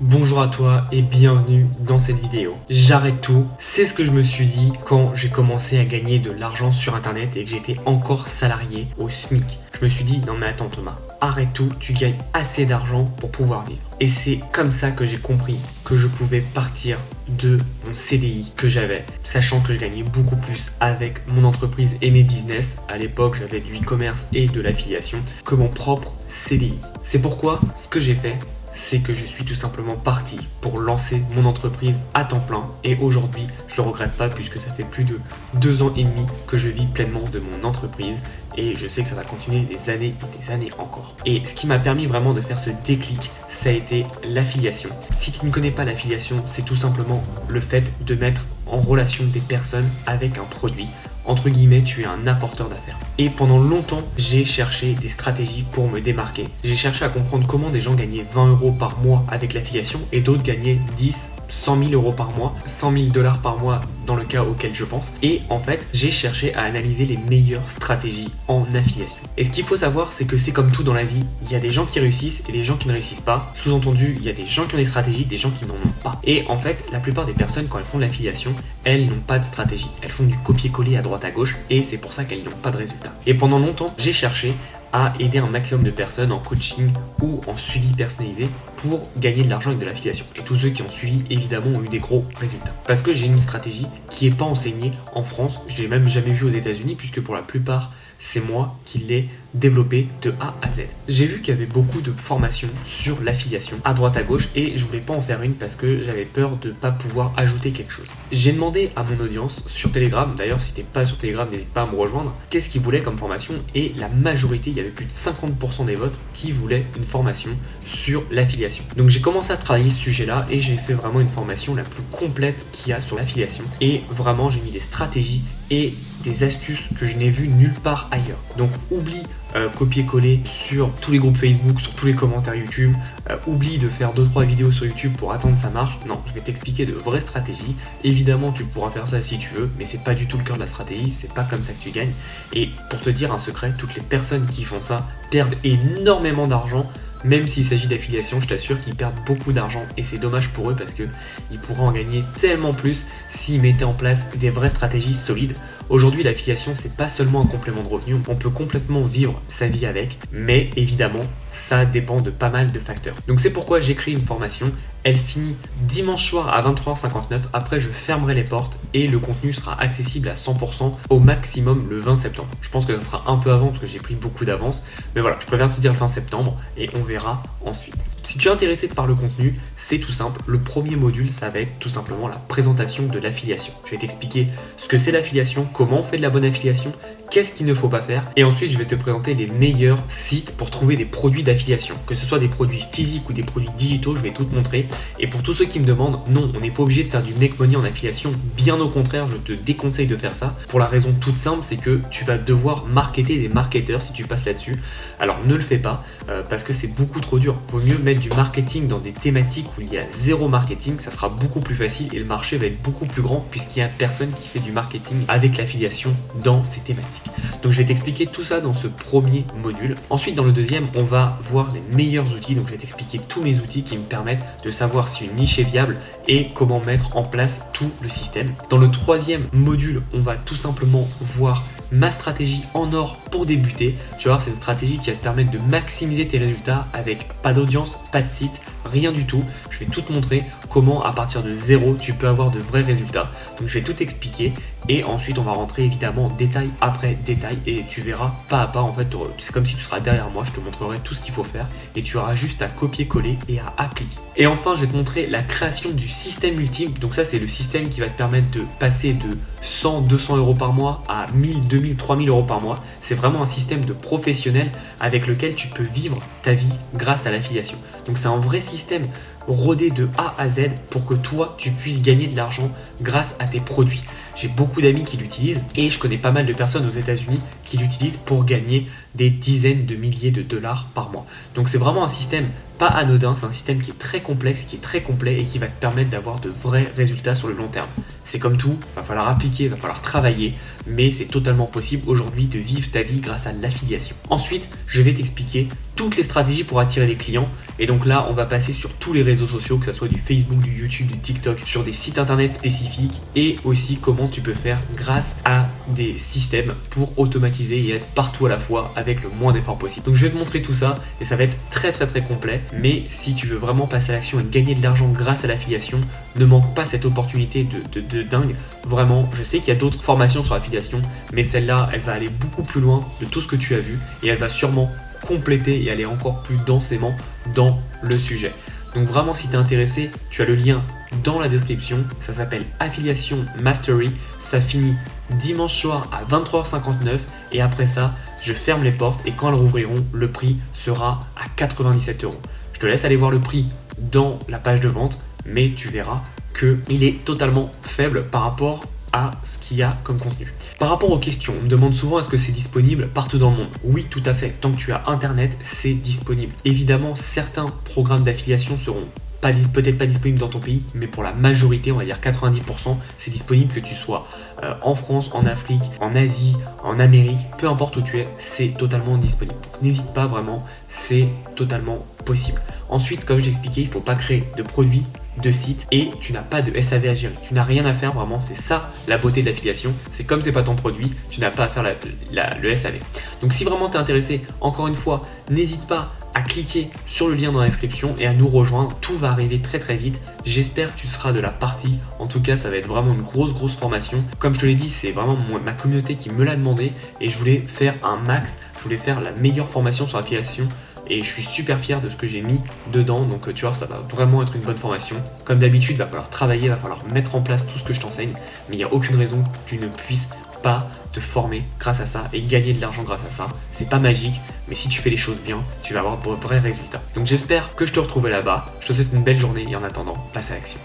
Bonjour à toi et bienvenue dans cette vidéo. J'arrête tout, c'est ce que je me suis dit quand j'ai commencé à gagner de l'argent sur internet et que j'étais encore salarié au SMIC. Je me suis dit non mais attends Thomas, arrête tout, tu gagnes assez d'argent pour pouvoir vivre. Et c'est comme ça que j'ai compris que je pouvais partir de mon CDI que j'avais, sachant que je gagnais beaucoup plus avec mon entreprise et mes business. À l'époque, j'avais du e-commerce et de l'affiliation que mon propre CDI. C'est pourquoi ce que j'ai fait, c'est que je suis tout simplement parti pour lancer mon entreprise à temps plein et aujourd'hui je ne le regrette pas puisque ça fait plus de 2 ans et demi que je vis pleinement de mon entreprise et je sais que ça va continuer des années et des années encore. Et ce qui m'a permis vraiment de faire ce déclic, ça a été l'affiliation. Si tu ne connais pas l'affiliation, c'est tout simplement le fait de mettre en relation des personnes avec un produit. Entre guillemets, tu es un apporteur d'affaires. Et pendant longtemps, j'ai cherché des stratégies pour me démarquer. J'ai cherché à comprendre comment des gens gagnaient 20 € par mois avec l'affiliation et d'autres gagnaient 10, 100 000 € par mois, 100 000 $ par mois dans le cas auquel je pense. Et en fait, j'ai cherché à analyser les meilleures stratégies en affiliation. Et ce qu'il faut savoir, c'est que c'est comme tout dans la vie. Il y a des gens qui réussissent et des gens qui ne réussissent pas. Sous-entendu, il y a des gens qui ont des stratégies, des gens qui n'en ont pas. Et en fait, la plupart des personnes, quand elles font de l'affiliation, elles n'ont pas de stratégie. Elles font du copier-coller à droite à gauche et c'est pour ça qu'elles n'ont pas de résultats. Et pendant longtemps, j'ai cherché à aider un maximum de personnes en coaching ou en suivi personnalisé pour gagner de l'argent avec de l'affiliation. Et tous ceux qui ont suivi, évidemment, ont eu des gros résultats. Parce que j'ai une stratégie qui n'est pas enseignée en France, je l'ai même jamais vue aux États-Unis, puisque pour la plupart, c'est moi qui l'ai développé de A à Z. J'ai vu qu'il y avait beaucoup de formations sur l'affiliation à droite à gauche et je voulais pas en faire une parce que j'avais peur de pas pouvoir ajouter quelque chose. J'ai demandé à mon audience sur Telegram, d'ailleurs si t'es pas sur Telegram, n'hésite pas à me rejoindre, qu'est-ce qu'ils voulaient comme formation et la majorité, il y avait plus de 50% des votes qui voulaient une formation sur l'affiliation. Donc j'ai commencé à travailler ce sujet-là et j'ai fait vraiment une formation la plus complète qu'il y a sur l'affiliation et vraiment j'ai mis des stratégies et des astuces que je n'ai vues nulle part ailleurs. Donc oublie copier-coller sur tous les groupes Facebook, sur tous les commentaires YouTube, oublie de faire 2-3 vidéos sur YouTube pour attendre que ça marche. Non, je vais t'expliquer de vraies stratégies. Évidemment, tu pourras faire ça si tu veux, mais c'est pas du tout le cœur de la stratégie, c'est pas comme ça que tu gagnes. Et pour te dire un secret, toutes les personnes qui font ça perdent énormément d'argent. Même s'il s'agit d'affiliation, je t'assure qu'ils perdent beaucoup d'argent et c'est dommage pour eux parce qu'ils pourraient en gagner tellement plus s'ils mettaient en place des vraies stratégies solides. Aujourd'hui, l'affiliation, c'est pas seulement un complément de revenu, on peut complètement vivre sa vie avec, mais évidemment, ça dépend de pas mal de facteurs. Donc c'est pourquoi j'ai créé une formation. Elle finit dimanche soir à 23h59. Après, je fermerai les portes et le contenu sera accessible à 100% au maximum le 20 septembre. Je pense que ça sera un peu avant parce que j'ai pris beaucoup d'avance. Mais voilà, je préfère te dire le 20 septembre et on verra ensuite. Si tu es intéressé par le contenu, c'est tout simple. Le premier module, ça va être tout simplement la présentation de l'affiliation. Je vais t'expliquer ce que c'est l'affiliation, comment on fait de la bonne affiliation, qu'est-ce qu'il ne faut pas faire. Et ensuite, je vais te présenter les meilleurs sites pour trouver des produits d'affiliation. Que ce soit des produits physiques ou des produits digitaux, je vais tout te montrer. Et pour tous ceux qui me demandent, non, on n'est pas obligé de faire du make money en affiliation. Bien au contraire, je te déconseille de faire ça. Pour la raison toute simple, c'est que tu vas devoir marketer des marketeurs si tu passes là-dessus. Alors ne le fais pas parce que c'est beaucoup trop dur. Vaut mieux mettre du marketing dans des thématiques où il y a zéro marketing. Ça sera beaucoup plus facile et le marché va être beaucoup plus grand puisqu'il n'y a personne qui fait du marketing avec l'affiliation dans ces thématiques. Donc je vais t'expliquer tout ça dans ce premier module. Ensuite dans le deuxième, on va voir les meilleurs outils. Donc je vais t'expliquer tous mes outils qui me permettent de savoir si une niche est viable et comment mettre en place tout le système. Dans le troisième module, on va tout simplement voir ma stratégie en or pour débuter. Tu vas voir, c'est une stratégie qui va te permettre de maximiser tes résultats avec pas d'audience, pas de site, rien du tout. Je vais tout te montrer comment à partir de zéro tu peux avoir de vrais résultats. Donc je vais tout expliquer et ensuite on va rentrer évidemment détail après détail et tu verras pas à pas. En fait, c'est comme si tu seras derrière moi, je te montrerai tout ce qu'il faut faire et tu auras juste à copier-coller et à appliquer. Et enfin, je vais te montrer la création du système ultime. Donc ça, c'est le système qui va te permettre de passer de 100, 200 € par mois à 1000, 2000, 3000 € par mois. C'est vraiment un système de professionnel avec lequel tu peux vivre ta vie grâce à l'affiliation. Donc c'est un vrai système rodé de A à Z pour que toi, tu puisses gagner de l'argent grâce à tes produits. J'ai beaucoup d'amis qui l'utilisent et je connais pas mal de personnes aux États-Unis qui l'utilisent pour gagner des dizaines de milliers de dollars par mois. Donc c'est vraiment un système pas anodin, c'est un système qui est très complexe, qui est très complet et qui va te permettre d'avoir de vrais résultats sur le long terme. C'est comme tout, va falloir appliquer, va falloir travailler, mais c'est totalement possible aujourd'hui de vivre ta vie grâce à l'affiliation. Ensuite, je vais t'expliquer toutes les stratégies pour attirer des clients Et donc là, on va passer sur tous les réseaux sociaux, que ce soit du Facebook, du YouTube, du TikTok, sur des sites internet spécifiques et aussi comment tu peux faire grâce à des systèmes pour automatiser et être partout à la fois avec le moins d'efforts possible. Donc je vais te montrer tout ça et ça va être très complet, mais si tu veux vraiment passer à l'action et gagner de l'argent grâce à l'affiliation, ne manque pas cette opportunité de dingue. Vraiment, je sais qu'il y a d'autres formations sur l'affiliation, mais celle-là, elle va aller beaucoup plus loin de tout ce que tu as vu et elle va sûrement compléter et aller encore plus densément dans le sujet. Donc vraiment, si tu es intéressé, tu as le lien dans la description. Ça s'appelle Affiliation Mastery. Ça finit dimanche soir à 23h59 et après ça, je ferme les portes et quand elles rouvriront, le prix sera à 97 €. Je te laisse aller voir le prix dans la page de vente, mais tu verras qu'il est totalement faible par rapport à ce qu'il y a comme contenu. Par rapport aux questions, on me demande souvent est-ce que c'est disponible partout dans le monde? Oui, tout à fait. Tant que tu as internet, c'est disponible. Évidemment, certains programmes d'affiliation seront peut-être pas disponibles dans ton pays, mais pour la majorité, on va dire 90%, c'est disponible que tu sois en France, en Afrique, en Asie, en Amérique, peu importe où tu es, c'est totalement disponible. Donc n'hésite pas vraiment, c'est totalement possible. Ensuite, comme j'ai expliqué, il ne faut pas créer de produits, de sites et tu n'as pas de SAV à gérer. Tu n'as rien à faire vraiment, c'est ça la beauté de l'affiliation. C'est comme c'est pas ton produit, tu n'as pas à faire le SAV. Donc si vraiment tu es intéressé, encore une fois, n'hésite pas à cliquer sur le lien dans la description et à nous rejoindre. Tout va arriver très vite. J'espère que tu seras de la partie. En tout cas, ça va être vraiment une grosse formation. Comme je te l'ai dit, c'est vraiment ma communauté qui me l'a demandé et je voulais faire un max. Je voulais faire la meilleure formation sur l'affiliation. Et je suis super fier de ce que j'ai mis dedans, donc tu vois, ça va vraiment être une bonne formation. Comme d'habitude, il va falloir travailler, il va falloir mettre en place tout ce que je t'enseigne, mais il n'y a aucune raison que tu ne puisses pas te former grâce à ça et gagner de l'argent grâce à ça. C'est pas magique, mais si tu fais les choses bien, tu vas avoir de vrais résultats. Donc j'espère que je te retrouverai là-bas. Je te souhaite une belle journée et en attendant, passe à l'action.